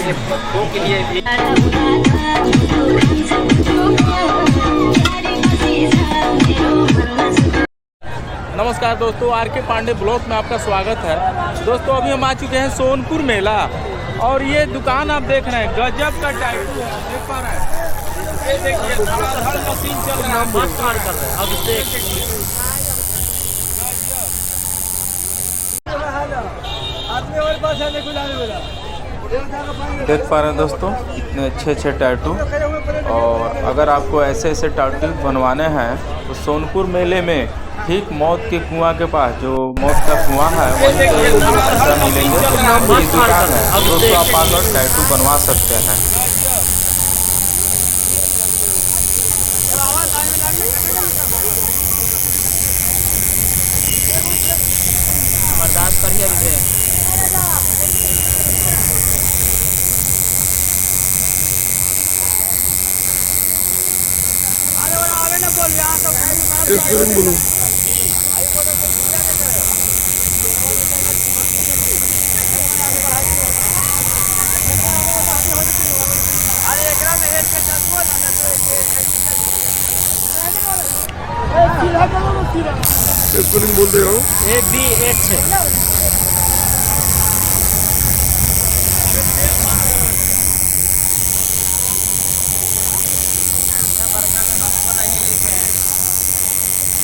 बच्चों के लिए भी। नमस्कार दोस्तों, आर के पांडे ब्लॉग में आपका स्वागत है। दोस्तों अभी हम आ चुके हैं सोनपुर मेला और ये दुकान आप देख रहे हैं गजब का टैटू है, देख पा रहे हैं। ये देखिए धड़ाधड़ मशीन चल रहा है, मस्त मार कर रहे हैं। अब देख पा रहे हैं दोस्तों, इतने अच्छे अच्छे टैटू। और अगर आपको ऐसे ऐसे टैटू बनवाने हैं तो सोनपुर मेले में ठीक मौत के कुआं के पास, जो मौत का कुआं है वहीं पे मिलेंगे। दोस्तों आप आकर टैटू बनवा सकते हैं। बोलो बोल रहे हो 1B16।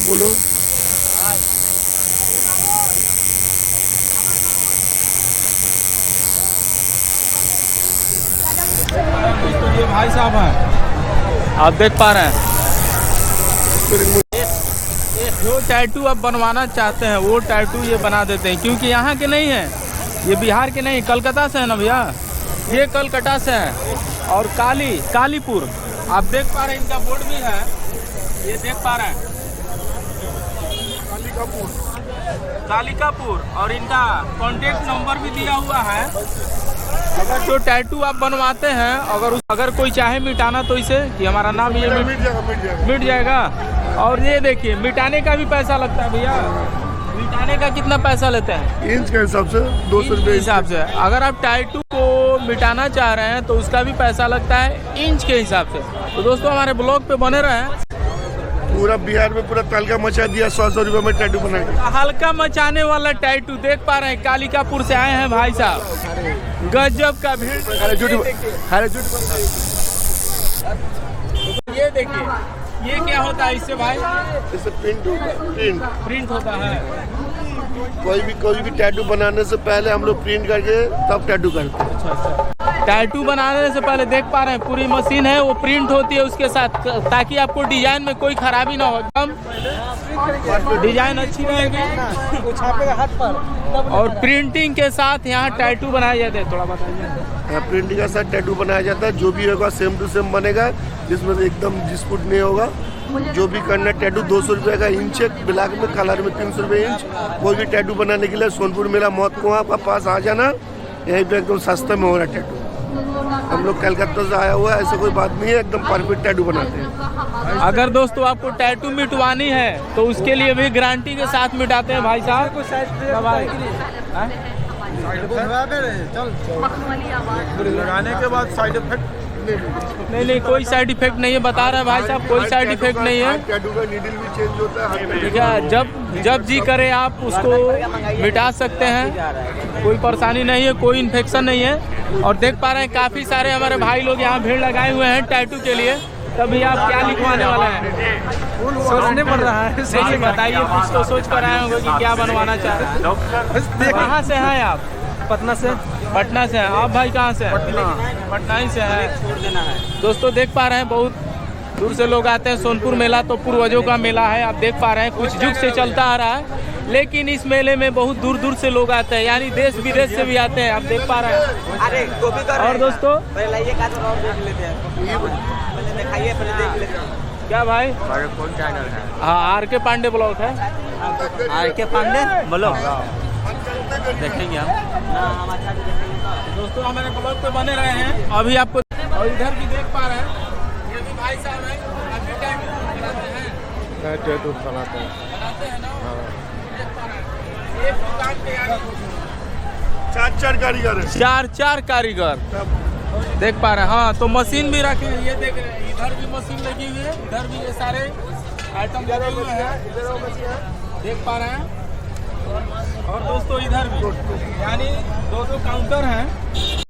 बोलो ये भाई साहब हैं, आप देख पा रहे हैं। जो टैटू आप बनवाना चाहते हैं वो टैटू ये बना देते हैं, क्योंकि यहाँ के नहीं है, ये बिहार के नहीं, कलकत्ता से है ना भैया, ये कलकत्ता से है। और कालीपुर आप देख पा रहे हैं, इनका बोर्ड भी है, ये देख पा रहे हैं, कालिकापुर। और इनका कॉन्टेक्ट नंबर भी दिया हुआ है। अगर जो टैटू आप बनवाते हैं, अगर कोई चाहे मिटाना तो इसे कि हमारा नाम ये मिट जाएगा। और ये देखिए मिटाने का भी पैसा लगता है भैया। मिटाने का कितना पैसा लेते हैं? इंच के हिसाब से 200 रुपये हिसाब से। अगर आप टैटू को मिटाना चाह रहे हैं तो उसका भी पैसा लगता है इंच के हिसाब से। तो दोस्तों हमारे ब्लॉग पे बने रहें। पूरा बिहार में पूरा तहलका मचा दिया, 100 रुपये में टैटू बना के। हल्का मचाने वाला टैटू देख पा रहे हैं, कालिकापुर से आए हैं भाई साहब, गजब का भीड़। ये देखिए, ये क्या होता है इससे भाई? इससे प्रिंट होता है। कोई भी टैटू बनाने से पहले हम लोग प्रिंट करके तब टैटू करते हैं। अच्छा। टैटू बनाने से पहले देख पा रहे हैं पूरी मशीन है, वो प्रिंट होती है उसके साथ, ताकि आपको डिजाइन में कोई खराबी ना हो, एकदम डिजाइन अच्छी रहेगी। हाथ पर। और प्रिंटिंग के साथ यहाँ टैटू बनाया जाता है, थोड़ा बताइए। प्रिंटिंग के साथ टैटू बनाया जाता है, जो भी होगा सेम टू सेम बनेगा, जिसमें एकदम डिस्प्यूट नहीं होगा। जो भी करना टैटू 200 रुपये का इंच है, ब्लैक में, कलर में 300 रुपये इंच। कोई भी टैटू बनाने के लिए सोनपुर मेला मौत कुआं आपका पास आ जाना, यहीं पे एकदम सस्ते में हो रहा है टैटू। हम लोग कलकत्ता से आया हुआ है, ऐसा कोई बात नहीं है, एकदम परफेक्ट टैटू बनाते हैं। अगर दोस्तों आपको टैटू मिटवानी है तो उसके लिए भी गारंटी के साथ मिटाते हैं भाई साहब। लगाने के बाद साइड इफेक्ट नहीं, कोई साइड इफेक्ट नहीं है, बता रहे हैं भाई साहब, कोई साइड इफेक्ट नहीं है। टैटू का नीडल भी चेंज होता है, ठीक है, जब जी करे आप उसको मिटा सकते हैं, कोई परेशानी नहीं है, कोई इन्फेक्शन नहीं है। और देख पा रहे हैं काफ़ी सारे हमारे भाई लोग यहाँ भीड़ लगाए हुए हैं टैटू के लिए। तभी आप क्या लिखवाने वाले हैं? सोचने पड़ रहा है। नहीं बताइए, कुछ तो सोच कर आए होंगे कि क्या बनवाना चाह रहे हैं। कहाँ से हैं आप? पटना से हैं आप भाई? कहाँ से? पटना ही से है। दोस्तों देख पा रहे हैं बहुत दूर से लोग आते हैं। सोनपुर मेला तो पूर्वजों का मेला है, आप देख पा रहे हैं, कुछ युग से चलता आ रहा है। लेकिन इस मेले में बहुत दूर दूर से लोग आते हैं, यानी देश विदेश से भी आते हैं, आप देख पा रहे हैं। अरे और दोस्तों क्या भाई? कौन चैनल है? हाँ, आर के पांडे ब्लॉग है। आर के पांडे ब्लॉग देखेंगे हम। दोस्तों हमारे ब्लॉग पे बने रहे हैं अभी आपको। और इधर भी देख पा रहे हैं, ये भी भाई साहब हैं, अभी टैटू बनाते हैं। टैटू बनाते हैं ना। देख पा रहे हैं एक दुकान पे यार चार कारीगर है, चार कारीगर। देख पा रहे हैं। हाँ तो मशीन भी रखे हैं, ये देख रहे हैं, इधर भी मशीन लगी हुई है, इधर भी ये सारे आइटम लगे हुए हैं, देख पा रहे हैं। और दोस्तों इधर भी यानी दो काउंटर हैं।